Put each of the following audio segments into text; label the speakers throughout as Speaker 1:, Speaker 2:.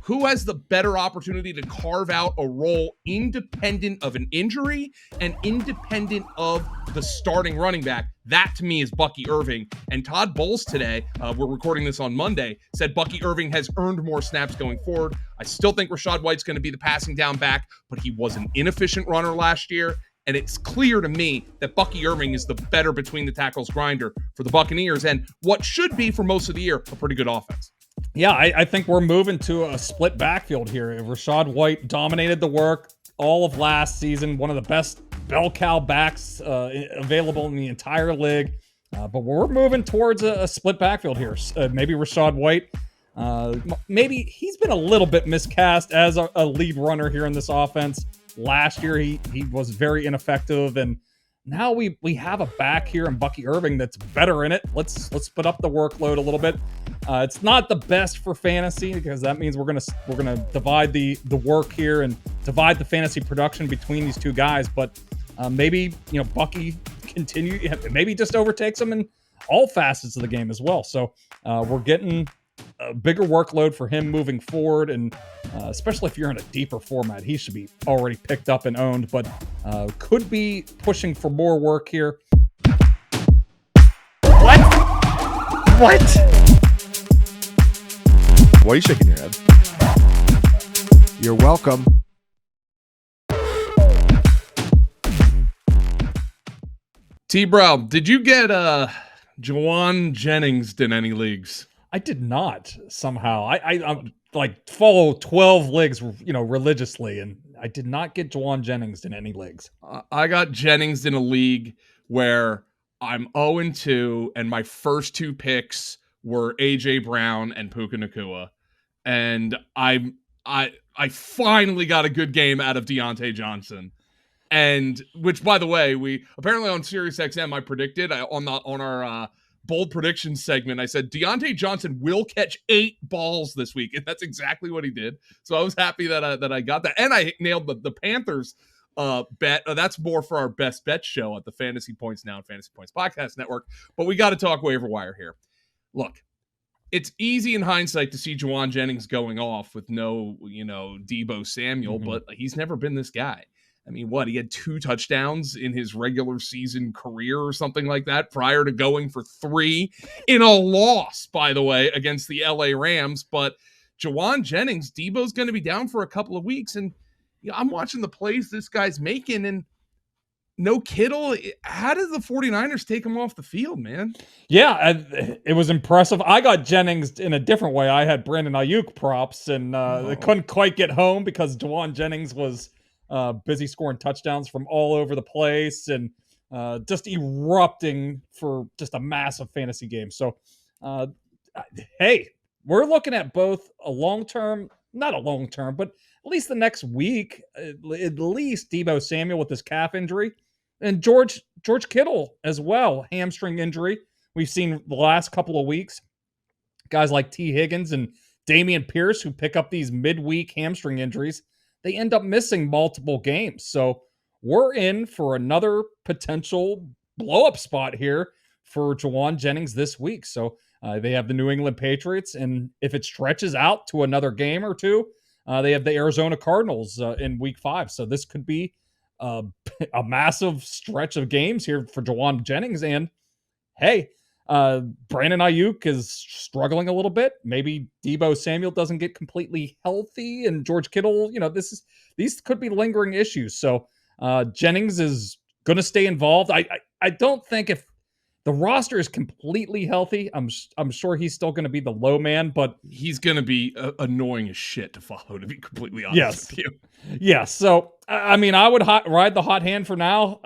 Speaker 1: who has the better opportunity to carve out a role independent of an injury and independent of the starting running back? That to me is Bucky Irving. And Todd Bowles today, we're recording this on Monday, said Bucky Irving has earned more snaps going forward. I still think Rachaad White's going to be the passing down back, but he was an inefficient runner last year. And it's clear to me that Bucky Irving is the better between the tackles grinder for the Buccaneers and what should be for most of the year a pretty good offense.
Speaker 2: Yeah, I think we're moving to a split backfield here. Rachaad White dominated the work all of last season, one of the best bell cow backs available in the entire league. But we're moving towards a split backfield here. Maybe Rachaad White, maybe he's been a little bit miscast as a lead runner here in this offense. Last year, he was very ineffective, and now we have a back here in Bucky Irving that's better in it. Let's split up the workload a little bit. It's not the best for fantasy because that means we're gonna divide the work here and divide the fantasy production between these two guys. But maybe Bucky maybe just overtakes him in all facets of the game as well. So we're getting a bigger workload for him moving forward, and especially if you're in a deeper format, he should be already picked up and owned, but could be pushing for more work here.
Speaker 3: What? Why are you shaking your head? You're welcome.
Speaker 1: T-Bro, did you get Jauan Jennings in any leagues?
Speaker 2: I did not somehow. I like follow 12 leagues, religiously, and I did not get Jauan Jennings in any leagues.
Speaker 1: I got Jennings in a league where I'm 0-2, and my first two picks were AJ Brown and Puka Nacua, and I finally got a good game out of Diontae Johnson, and which, by the way, we apparently on SiriusXM I predicted on our bold predictions segment, I said Diontae Johnson will catch 8 balls this week, and that's exactly what he did. So I was happy that I got that, and I nailed the Panthers bet. That's more for our best bet show at the Fantasy Points Now and Fantasy Points Podcast Network. But we got to talk waiver wire here. Look, it's easy in hindsight to see Jauan Jennings going off with no, Deebo Samuel, but he's never been this guy. I mean, he had 2 touchdowns in his regular season career or something like that prior to going for 3 in a loss, by the way, against the LA Rams. But Jauan Jennings, Deebo's going to be down for a couple of weeks. And I'm watching the plays this guy's making, and no Kittle. How did the 49ers take him off the field, man?
Speaker 2: Yeah, it was impressive. I got Jennings in a different way. I had Brandon Ayuk props, and they couldn't quite get home because Jauan Jennings was busy scoring touchdowns from all over the place and just erupting for just a massive fantasy game. So, hey, we're looking at both a long-term, not a long-term, but at least the next week, at least Deebo Samuel with his calf injury, and George Kittle as well, hamstring injury. We've seen the last couple of weeks, guys like T. Higgins and Dameon Pierce who pick up these midweek hamstring injuries. They end up missing multiple games. So we're in for another potential blow-up spot here for Jauan Jennings this week. So they have the New England Patriots, and if it stretches out to another game or two, they have the Arizona Cardinals in week 5. So this could be a massive stretch of games here for Jauan Jennings. And hey, Brandon Ayuk is struggling a little bit. Maybe Deebo Samuel doesn't get completely healthy, and George Kittle, these could be lingering issues. So Jennings is going to stay involved. I don't think if the roster is completely healthy, I'm sure he's still going to be the low man, but
Speaker 1: he's going to be annoying as shit to follow, to be completely honest with you.
Speaker 2: Yes. So I mean, I would ride the hot hand for now.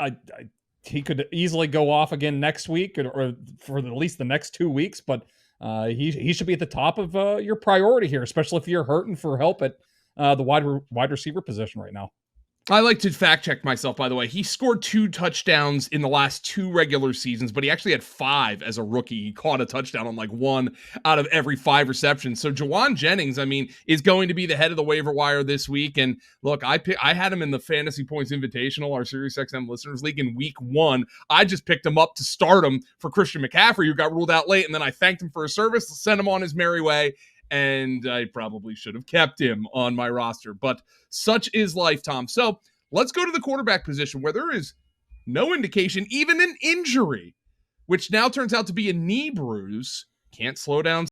Speaker 2: He could easily go off again next week or for at least the next 2 weeks, but he should be at the top of your priority here, especially if you're hurting for help at the wide receiver position right now.
Speaker 1: I like to fact check myself, by the way. He scored 2 touchdowns in the last 2 regular seasons, but he actually had 5 as a rookie. He caught a touchdown on 1 out of every 5 receptions. So Jauan Jennings, is going to be the head of the waiver wire this week. And look, I had him in the Fantasy Points Invitational, our SiriusXM Listeners League, in week 1. I just picked him up to start him for Christian McCaffrey, who got ruled out late. And then I thanked him for his service, sent him on his merry way. and I probably should have kept him on my roster. But such is life, Tom. So let's go to the quarterback position where there is no indication, even an injury, which now turns out to be a knee bruise. Can't slow down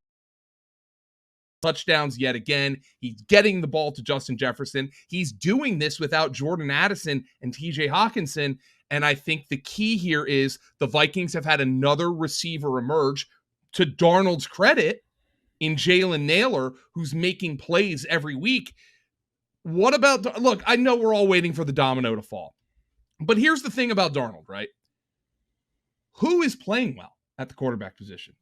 Speaker 1: touchdowns yet again. He's getting the ball to Justin Jefferson. He's doing this without Jordan Addison and TJ Hawkinson. And I think the key here is the Vikings have had another receiver emerge, to Darnold's credit, in Jalen Nailor, who's making plays every week. What about, look, I know we're all waiting for the domino to fall, but here's the thing about Darnold, right? Who is playing well at the quarterback position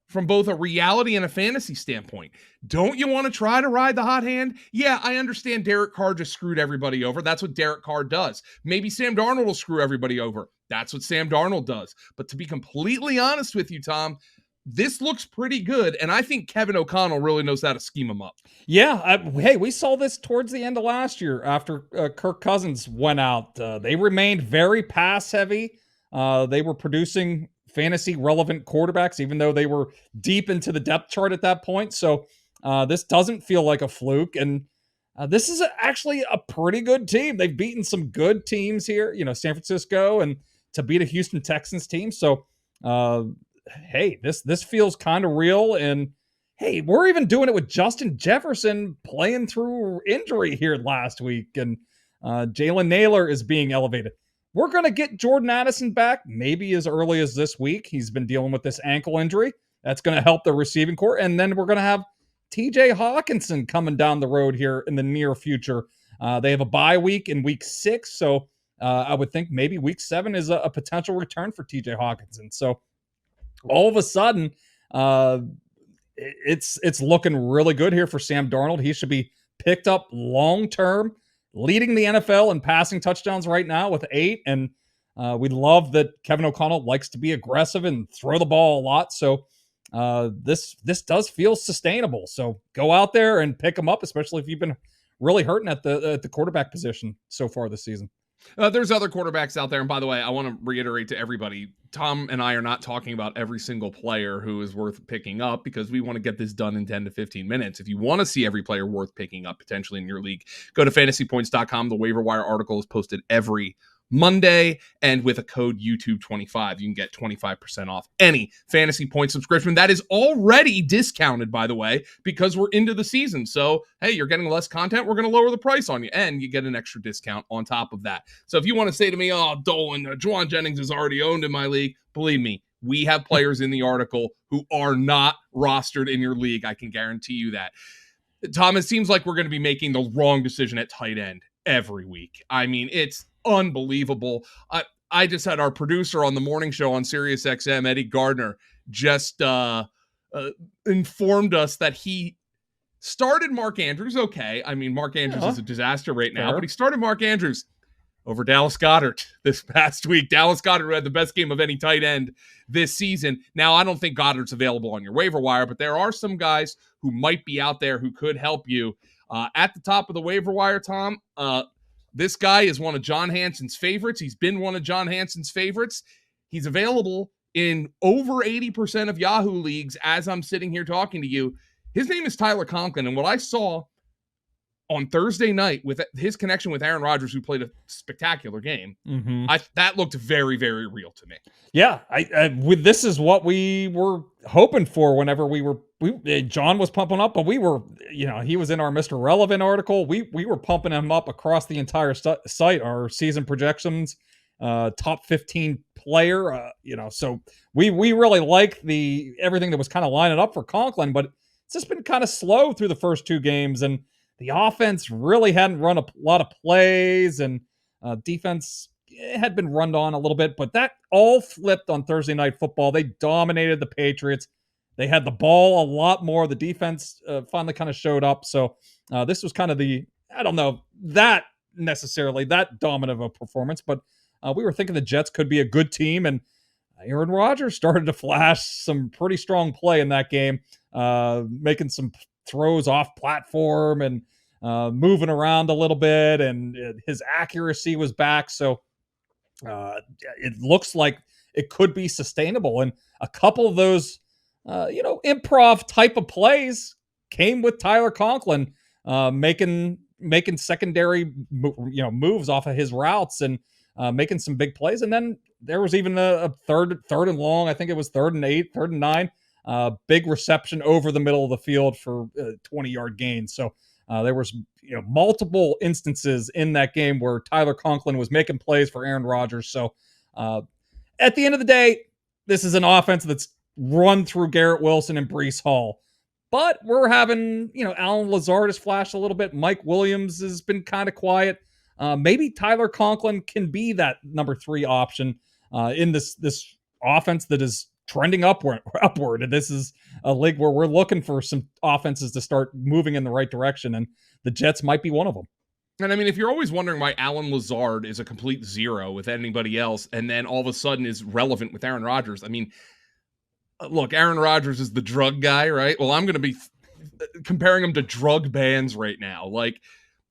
Speaker 1: from both a reality and a fantasy standpoint? Don't you want to try to ride the hot hand? Yeah, I understand Derek Carr just screwed everybody over. That's what Derek Carr does. Maybe Sam Darnold will screw everybody over. That's what Sam Darnold does. But to be completely honest with you, Tom, this looks pretty good, and I think Kevin O'Connell really knows how to scheme them up.
Speaker 2: Yeah, hey, we saw this towards the end of last year after Kirk Cousins went out. They remained very pass-heavy. They were producing fantasy-relevant quarterbacks, even though they were deep into the depth chart at that point. So this doesn't feel like a fluke, and this is actually a pretty good team. They've beaten some good teams here, San Francisco, and to beat a Houston Texans team. So, hey, this feels kind of real, and hey, we're even doing it with Justin Jefferson playing through injury here last week, and Jalen Nailor is being elevated. We're going to get Jordan Addison back maybe as early as this week. He's been dealing with this ankle injury. That's going to help the receiving core, and then we're going to have TJ Hawkinson coming down the road here in the near future. They have a bye week in week 6, so I would think maybe week 7 is a potential return for TJ Hawkinson. So all of a sudden, it's looking really good here for Sam Darnold. He should be picked up long-term, leading the NFL in passing touchdowns right now with 8. And we love that Kevin O'Connell likes to be aggressive and throw the ball a lot. So this does feel sustainable. So go out there and pick him up, especially if you've been really hurting at the quarterback position so far this season.
Speaker 1: There's other quarterbacks out there. And by the way, I want to reiterate to everybody, Tom and I are not talking about every single player who is worth picking up, because we want to get this done in 10 to 15 minutes. If you want to see every player worth picking up potentially in your league, go to FantasyPoints.com. The waiver wire article is posted every Monday, and with a code YouTube25, you can get 25% off any Fantasy Point subscription. That is already discounted, by the way, because we're into the season. So, hey, you're getting less content, we're going to lower the price on you, and you get an extra discount on top of that. So if you want to say to me, oh, Dolan, Jauan Jennings is already owned in my league, believe me, we have players in the article who are not rostered in your league. I can guarantee you that. Tom, it seems like we're going to be making the wrong decision at tight end every week. I mean, it's unbelievable. I just had our producer on the morning show on SiriusXM, Eddie Gardner, just informed us that he started Mark Andrews. Okay, I mean, Mark Andrews is a disaster right now, but he started Mark Andrews over Dallas Goedert this past week. Dallas Goedert had the best game of any tight end this season. Now, I don't think Goddard's available on your waiver wire, but there are some guys who might be out there who could help you. At the top of the waiver wire, Tom, this guy is one of John Hanson's favorites. He's been one of John Hanson's favorites. He's available in over 80% of Yahoo leagues as I'm sitting here talking to you. His name is Tyler Conklin, and what I saw on Thursday night with his connection with Aaron Rodgers, who played a spectacular game, that looked very, very real to me.
Speaker 2: Yeah, this is what we were hoping for whenever John was pumping up, but we were, he was in our Mr. Relevant article. We were pumping him up across the entire site, our season projections, top 15 player, so we really like everything that was kind of lining up for Conklin, but it's just been kind of slow through the first 2 games, and the offense really hadn't run a lot of plays, and defense had been run on a little bit, but that all flipped on Thursday Night Football. They dominated the Patriots. They had the ball a lot more. The defense finally kind of showed up. So this was kind of I don't know that necessarily that dominant of a performance, but we were thinking the Jets could be a good team, and Aaron Rodgers started to flash some pretty strong play in that game, making some throws off platform and moving around a little bit, and his accuracy was back. So it looks like it could be sustainable. And a couple of those, improv type of plays came with Tyler Conklin making secondary moves off of his routes and making some big plays. And then there was even a third and long. I think it was 3rd and 8, 3rd and 9. Big reception over the middle of the field for 20-yard gain. So there was multiple instances in that game where Tyler Conklin was making plays for Aaron Rodgers. So at the end of the day, this is an offense that's run through Garrett Wilson and Breece Hall. But we're having, Alan Lazard has flashed a little bit. Mike Williams has been kind of quiet. Maybe Tyler Conklin can be that number 3 option in this offense that is trending upward. And this is a league where we're looking for some offenses to start moving in the right direction, and the Jets might be one of them.
Speaker 1: And I mean, if you're always wondering why Alan Lazard is a complete zero with anybody else, and then all of a sudden is relevant with Aaron Rodgers, I mean, look, Aaron Rodgers is the drug guy, right? Well, I'm going to be comparing him to drug bands right now. Like,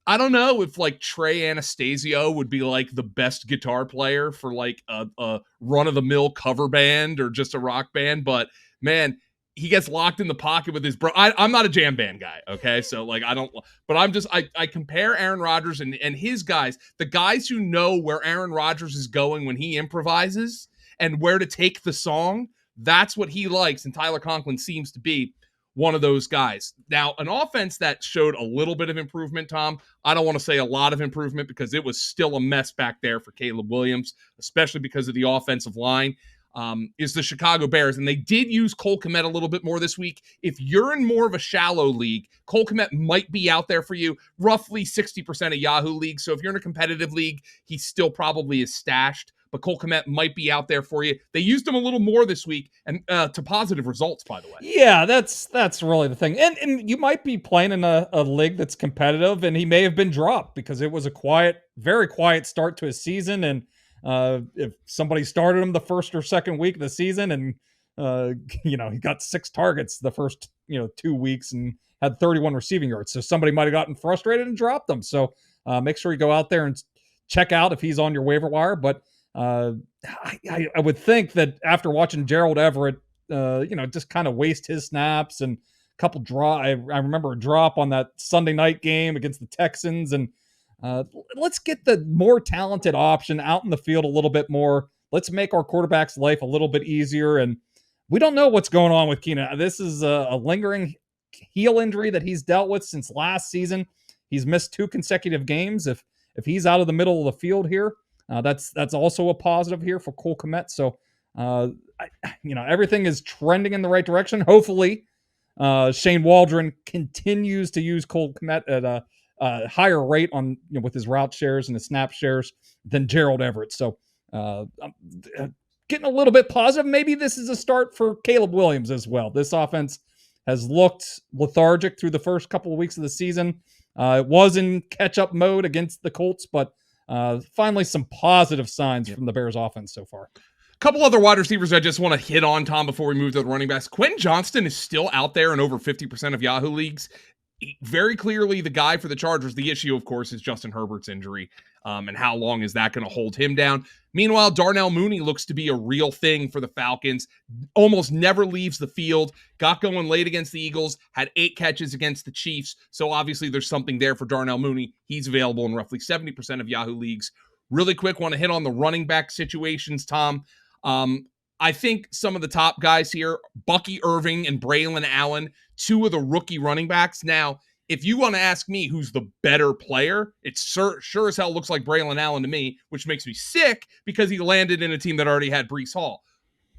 Speaker 1: I don't know if like Trey Anastasio would be like the best guitar player for like a run-of-the-mill cover band or just a rock band, but man, he gets locked in the pocket with his bro. I'm not a jam band guy, okay? So like I compare Aaron Rodgers and his guys, the guys who know where Aaron Rodgers is going when he improvises and where to take the song. That's what he likes, and Tyler Conklin seems to be one of those guys. Now, an offense that showed a little bit of improvement, Tom, I don't want to say a lot of improvement because it was still a mess back there for Caleb Williams, especially because of the offensive line, is the Chicago Bears. And they did use Cole Kmet a little bit more this week. If you're in more of a shallow league, Cole Kmet might be out there for you, roughly 60% of Yahoo leagues. So if you're in a competitive league, he still probably is stashed. But Cole Kmet might be out there for you. They used him a little more this week, and to positive results, by the way.
Speaker 2: Yeah, that's really the thing. And you might be playing in a league that's competitive, and he may have been dropped because it was a very quiet start to his season. And if somebody started him the first or second week of the season, and he got 6 targets the first 2 weeks and had 31 receiving yards, so somebody might have gotten frustrated and dropped him. So make sure you go out there and check out if he's on your waiver wire, but. I would think that after watching Gerald Everett, just kind of waste his snaps and a couple I remember a drop on that Sunday night game against the Texans, and let's get the more talented option out in the field a little bit more. Let's make our quarterback's life a little bit easier. And we don't know what's going on with Keenan. This is a lingering heel injury that he's dealt with since last season. He's missed 2 consecutive games. If he's out of the middle of the field here, that's also a positive here for Cole Kmet. So, everything is trending in the right direction. Hopefully, Shane Waldron continues to use Cole Kmet at a higher rate on with his route shares and his snap shares than Gerald Everett. So, I'm getting a little bit positive. Maybe this is a start for Caleb Williams as well. This offense has looked lethargic through the first couple of weeks of the season. It was in catch-up mode against the Colts, but finally some positive signs from the Bears offense so far.
Speaker 1: A couple other wide receivers I just want to hit on, Tom, before we move to the running backs. Quentin Johnston is still out there in over 50% of Yahoo leagues. Very clearly the guy for the Chargers. The issue, of course, is Justin Herbert's injury. And how long is that going to hold him down? Meanwhile, Darnell Mooney looks to be a real thing for the Falcons. Almost never leaves the field. Got going late against the Eagles. Had 8 catches against the Chiefs. So obviously there's something there for Darnell Mooney. He's available in roughly 70% of Yahoo leagues. Really quick, want to hit on the running back situations, Tom. I think some of the top guys here, Bucky Irving and Braylon Allen, 2 of the rookie running backs. Now, if you want to ask me who's the better player, it sure as hell looks like Braylon Allen to me, which makes me sick because he landed in a team that already had Breece Hall.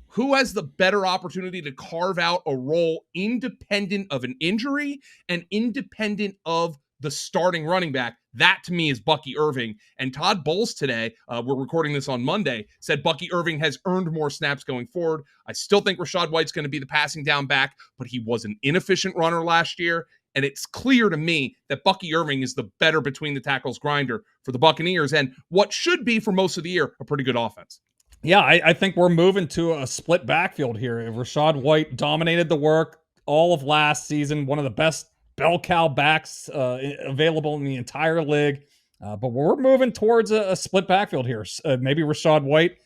Speaker 1: Who has the better opportunity to carve out a role independent of an injury and independent of the starting running back? That to me is Bucky Irving. And Todd Bowles today, we're recording this on Monday, said Bucky Irving has earned more snaps going forward. I still think Rachaad White's going to be the passing down back, but he was an inefficient runner last year. And it's clear to me that Bucky Irving is the better between the tackles grinder for the Buccaneers and what should be for most of the year a pretty good offense.
Speaker 2: Yeah, I think we're moving to a split backfield here. Rachaad White dominated the work all of last season, one of the best bell cow backs available in the entire league. But we're moving towards a split backfield here. Maybe Rachaad White,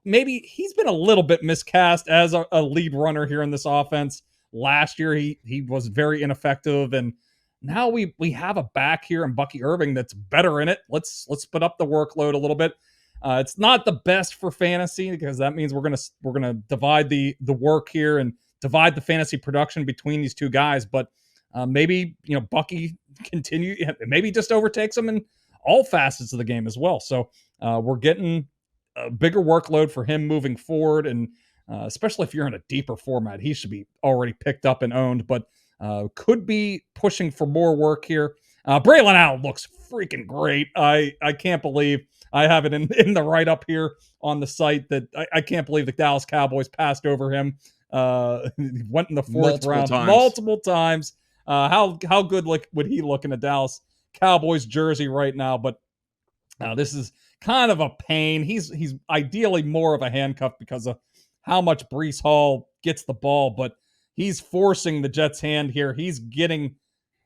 Speaker 2: maybe he's been a little bit miscast as a lead runner here in this offense. last year he was very ineffective, and now we have a back here in Bucky Irving that's better in it. Let's split up the workload a little bit. It's not the best for fantasy because that means we're gonna divide the work here and divide the fantasy production between these two guys. But maybe Bucky maybe just overtakes him in all facets of the game as well. So we're getting a bigger workload for him moving forward, and especially if you're in a deeper format, he should be already picked up and owned. But could be pushing for more work here. Braylon Allen looks freaking great. I can't believe I have it in the write-up here on the site that I can't believe the Dallas Cowboys passed over him. Went in the fourth round multiple times. How good would he look in a Dallas Cowboys jersey right now? But this is kind of a pain. He's ideally more of a handcuff because of how much Breece Hall gets the ball, but he's forcing the Jets' hand here. He's getting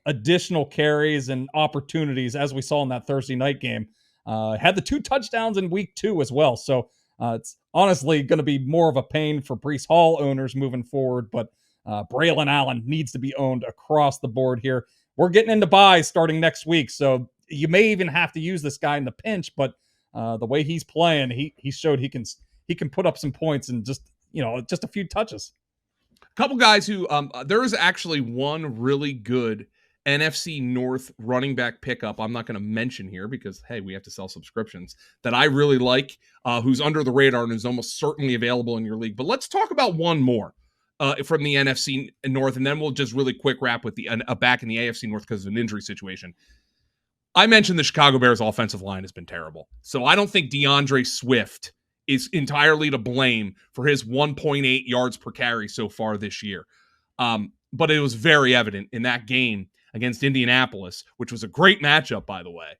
Speaker 2: additional carries and opportunities, as we saw in that Thursday night game. Had the 2 touchdowns in week 2 as well. So it's honestly going to be more of a pain for Breece Hall owners moving forward. But Braylon Allen needs to be owned across the board here. We're getting into buys starting next week. So you may even have to use this guy in the pinch. But the way he's playing, he showed he can put up some points in just a few touches.
Speaker 1: A couple guys who there is actually one really good NFC North running back pickup I'm not going to mention here because, hey, we have to sell subscriptions that I really like, who's under the radar and is almost certainly available in your league. But let's talk about one more from the NFC North, and then we'll just really quick wrap with a back in the AFC North because of an injury situation. I mentioned the Chicago Bears offensive line has been terrible. So I don't think DeAndre Swift is entirely to blame for his 1.8 yards per carry so far this year. But it was very evident in that game against Indianapolis, which was a great matchup, by the way,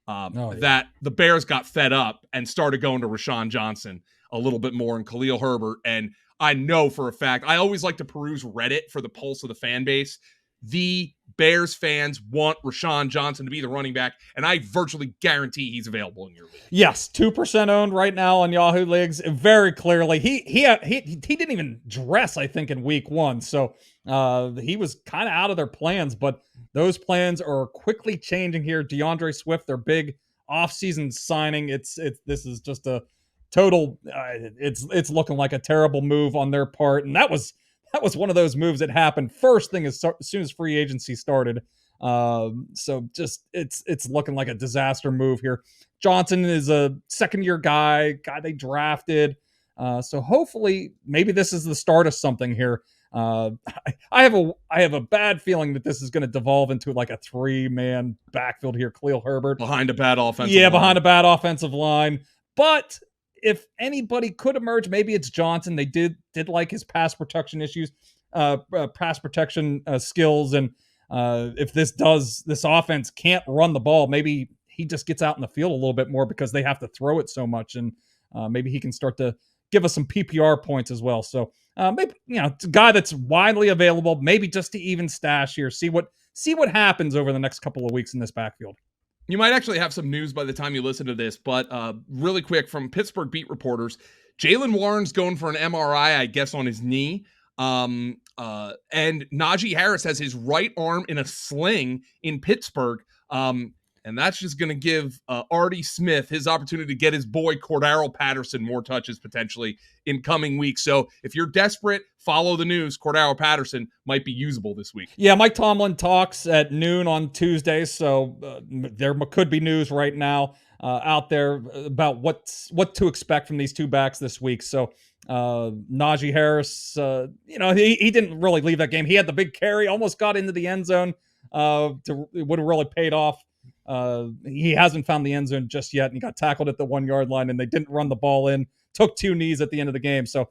Speaker 1: that the Bears got fed up and started going to Roschon Johnson a little bit more and Khalil Herbert. And I know for a fact, I always like to peruse Reddit for the pulse of the fan base. The Bears fans want Roschon Johnson to be the running back, and I virtually guarantee he's available in your league.
Speaker 2: Yes, 2% owned right now on Yahoo leagues. Very clearly, he didn't even dress, I think, in week 1, so he was kind of out of their plans. But those plans are quickly changing here. DeAndre Swift, their big offseason signing. This is just a total. It's looking like a terrible move on their part, and that was one of those moves that happened first thing as soon as free agency started. So just it's looking like a disaster move here. Johnson is a second-year guy they drafted. So hopefully maybe this is the start of something here. I have a bad feeling that this is going to devolve into like a 3-man backfield here. Khalil Herbert
Speaker 1: behind a bad offensive line.
Speaker 2: Behind a bad offensive line. But if anybody could emerge, maybe it's Johnson. They did like his pass protection issues, pass protection skills, and if this offense can't run the ball, maybe he just gets out in the field a little bit more because they have to throw it so much, and maybe he can start to give us some PPR points as well. So maybe it's a guy that's widely available. Maybe just to even stash here. See what happens over the next couple of weeks in this backfield.
Speaker 1: You might actually have some news by the time you listen to this, but really quick from Pittsburgh beat reporters, Jaylen Warren's going for an MRI, I guess, on his knee. And Najee Harris has his right arm in a sling in Pittsburgh. And that's just going to give Artie Smith his opportunity to get his boy Cordarrelle Patterson more touches potentially in coming weeks. So if you're desperate, follow the news. Cordarrelle Patterson might be usable this week.
Speaker 2: Yeah, Mike Tomlin talks at noon on Tuesday, so there could be news right now out there about what to expect from these two backs this week. So Najee Harris, he didn't really leave that game. He had the big carry, almost got into the end zone. It would have really paid off. He hasn't found the end zone just yet, and he got tackled at the 1-yard line, and they didn't run the ball in. Took 2 knees at the end of the game, so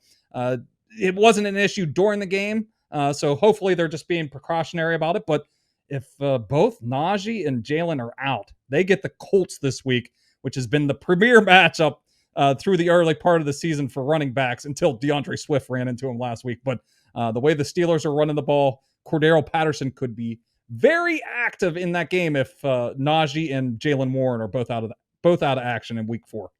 Speaker 2: it wasn't an issue during the game. So hopefully they're just being precautionary about it. But if both Najee and Jaylen are out, they get the Colts this week, which has been the premier matchup through the early part of the season for running backs until DeAndre Swift ran into him last week. But the way the Steelers are running the ball, Cordarrelle Patterson could be very active in that game if Najee and Jaylen Warren are both out of action in week 4.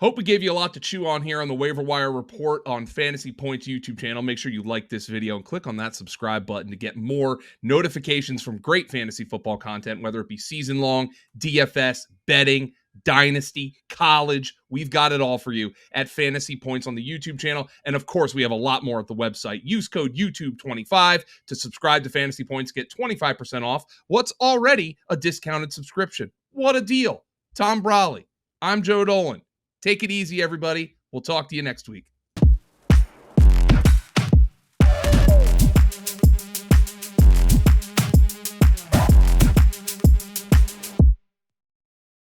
Speaker 1: Hope we gave you a lot to chew on here on the Waiver Wire Report on Fantasy Points YouTube channel. Make sure you like this video and click on that subscribe button to get more notifications from great fantasy football content, whether it be season long, DFS, betting, Dynasty, college. We've got it all for you at Fantasy Points on the YouTube channel. And of course, we have a lot more at the website. Use code YouTube25 to subscribe to Fantasy Points. Get 25% off what's already a discounted subscription. What a deal. Tom Brawley. I'm Joe Dolan. Take it easy, everybody. We'll talk to you next week.